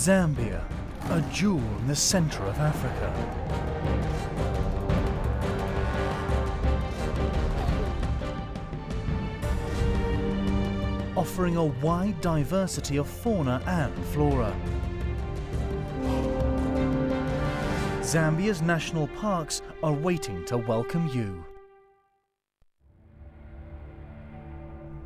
Zambia, a jewel in the center of Africa. Offering a wide diversity of fauna and flora. Zambia's national parks are waiting to welcome you.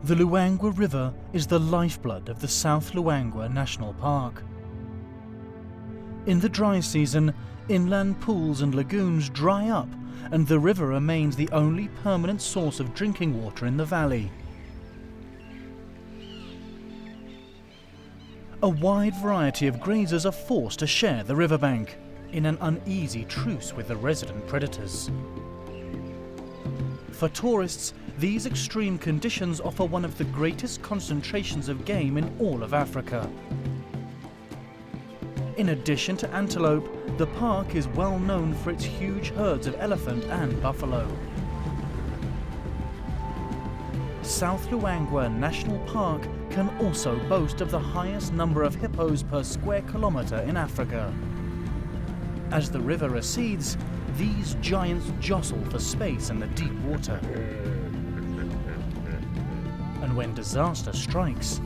The Luangwa River is the lifeblood of the South Luangwa National Park. In the dry season, inland pools and lagoons dry up, and the river remains the only permanent source of drinking water in the valley. A wide variety of grazers are forced to share the riverbank, in an uneasy truce with the resident predators. For tourists, these extreme conditions offer one of the greatest concentrations of game in all of Africa. In addition to antelope, the park is well known for its huge herds of elephant and buffalo. South Luangwa National Park can also boast of the highest number of hippos per square kilometre in Africa. As the river recedes, these giants jostle for space in the deep water. And when disaster strikes,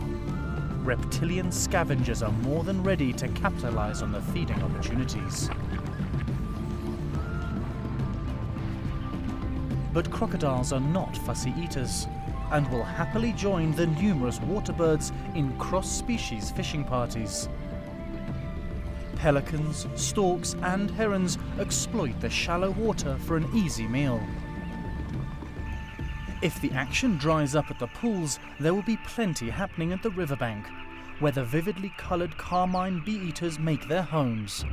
reptilian scavengers are more than ready to capitalize on the feeding opportunities. But crocodiles are not fussy eaters and will happily join the numerous waterbirds in cross-species fishing parties. Pelicans, storks and herons exploit the shallow water for an easy meal. If the action dries up at the pools, there will be plenty happening at the riverbank, where the vividly coloured carmine bee-eaters make their homes.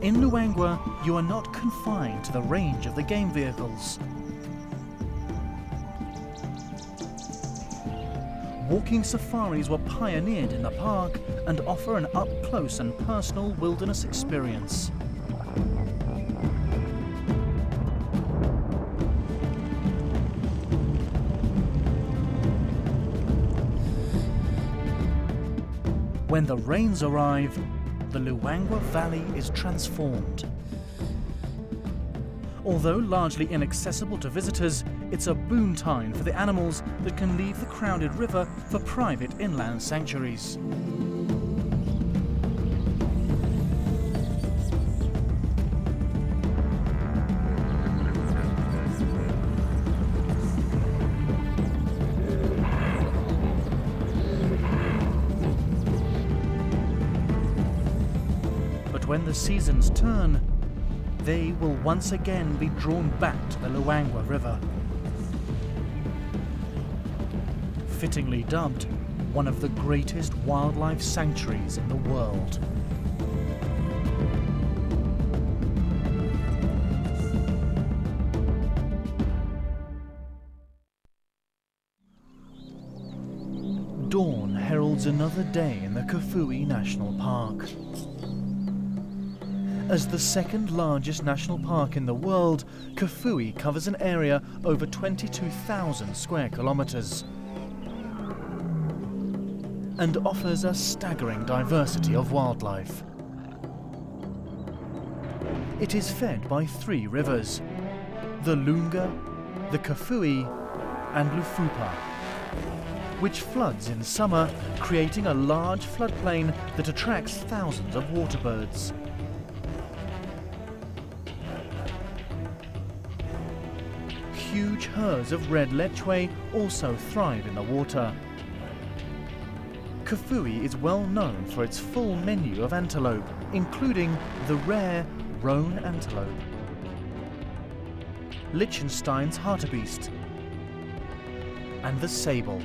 In Luangwa, you are not confined to the range of the game vehicles. Walking safaris were pioneered in the park and offer an up-close and personal wilderness experience. When the rains arrive, the Luangwa Valley is transformed. Although largely inaccessible to visitors, it's a boon time for the animals that can leave the crowded river for private inland sanctuaries. But when the seasons turn, they will once again be drawn back to the Luangwa River. Fittingly dubbed one of the greatest wildlife sanctuaries in the world. Dawn heralds another day in the Kafue National Park. As the second largest national park in the world, Kafue covers an area over 22,000 square kilometres and offers a staggering diversity of wildlife. It is fed by 3 rivers, the Luangwa, the Kafue and Liuwa, which floods in summer, creating a large floodplain that attracts thousands of waterbirds. Huge herds of red lechwe also thrive in the water. Kafue is well known for its full menu of antelope, including the rare roan antelope, Liechtenstein's hartebeest, and the sable.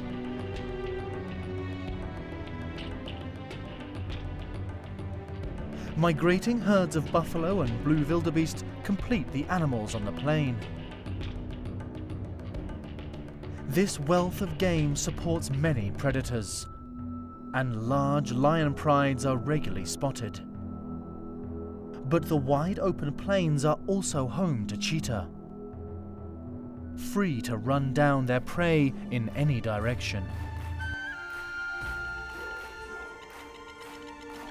Migrating herds of buffalo and blue wildebeest complete the animals on the plain. This wealth of game supports many predators, and large lion prides are regularly spotted. But the wide open plains are also home to cheetah. free to run down their prey in any direction.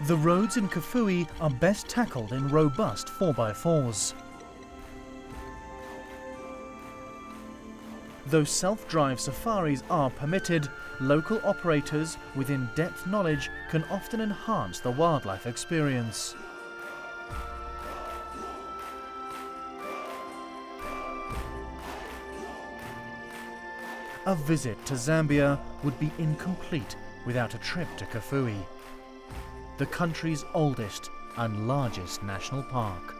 The roads in Kafue are best tackled in robust 4x4s. Though self-drive safaris are permitted, local operators with in-depth knowledge can often enhance the wildlife experience. A visit to Zambia would be incomplete without a trip to Kafue, the country's oldest and largest national park.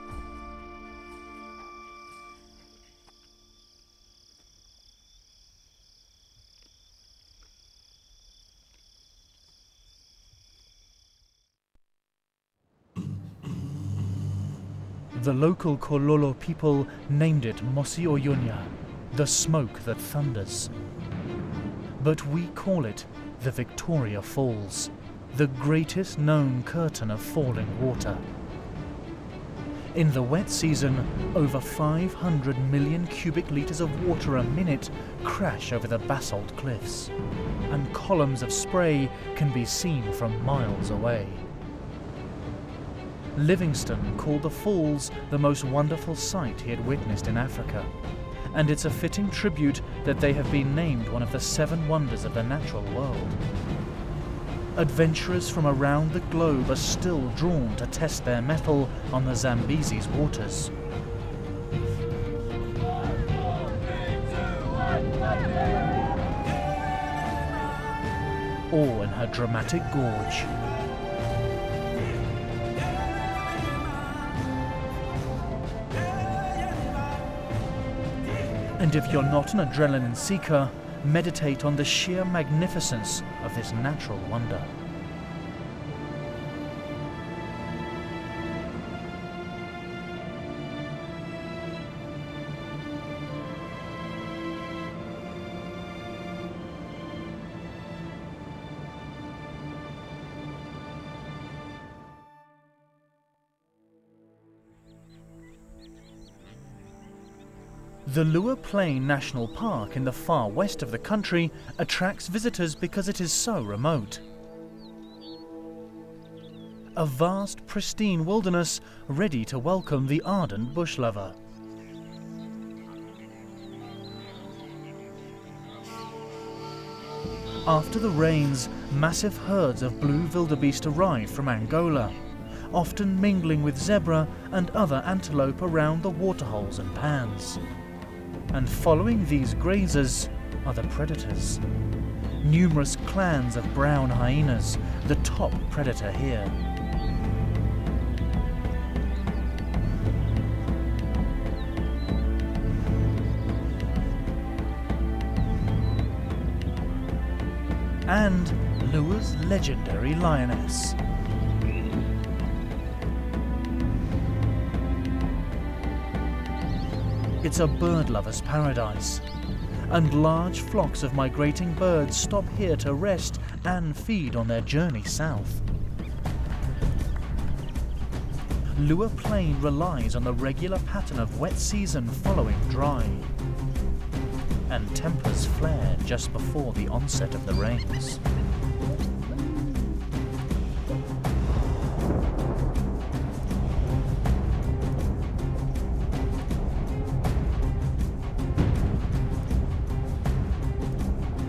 The local Kololo people named it Mosi Oyunya, the smoke that thunders. But we call it the Victoria Falls, the greatest known curtain of falling water. In the wet season, over 500 million cubic litres of water a minute crash over the basalt cliffs, and columns of spray can be seen from miles away. Livingstone called the falls the most wonderful sight he had witnessed in Africa, and it's a fitting tribute that they have been named one of the 7 wonders of the natural world. Adventurers from around the globe are still drawn to test their mettle on the Zambezi's waters. Or in her dramatic gorge. And if you're not an adrenaline seeker, meditate on the sheer magnificence of this natural wonder. The Liuwa Plain National Park in the far west of the country attracts visitors because it is so remote. A vast, pristine wilderness ready to welcome the ardent bush lover. After the rains, massive herds of blue wildebeest arrive from Angola, often mingling with zebra and other antelope around the waterholes and pans. And following these grazers are the predators. Numerous clans of brown hyenas, the top predator here. And Liuwa's legendary lioness. It's a bird lover's paradise, and large flocks of migrating birds stop here to rest and feed on their journey south. Liuwa Plain relies on the regular pattern of wet season following dry, and tempers flare just before the onset of the rains.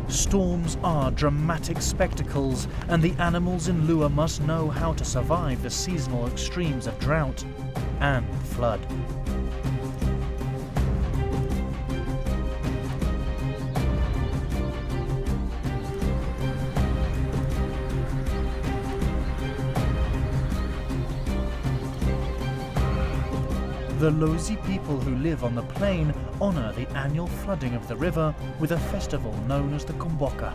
Storms are dramatic spectacles, and the animals in Liuwa must know how to survive the seasonal extremes of drought and flood. The Lozi people who live on the plain honour the annual flooding of the river with a festival known as the Kumboka.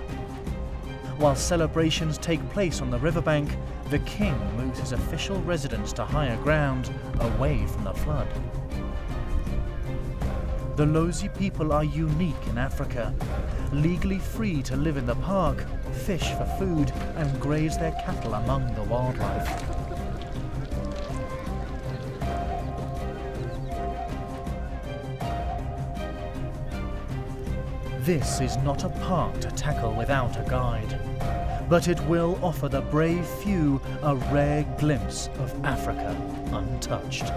While celebrations take place on the riverbank, the king moves his official residence to higher ground, away from the flood. The Lozi people are unique in Africa, legally free to live in the park, fish for food, and graze their cattle among the wildlife. This is not a park to tackle without a guide, but it will offer the brave few a rare glimpse of Africa untouched.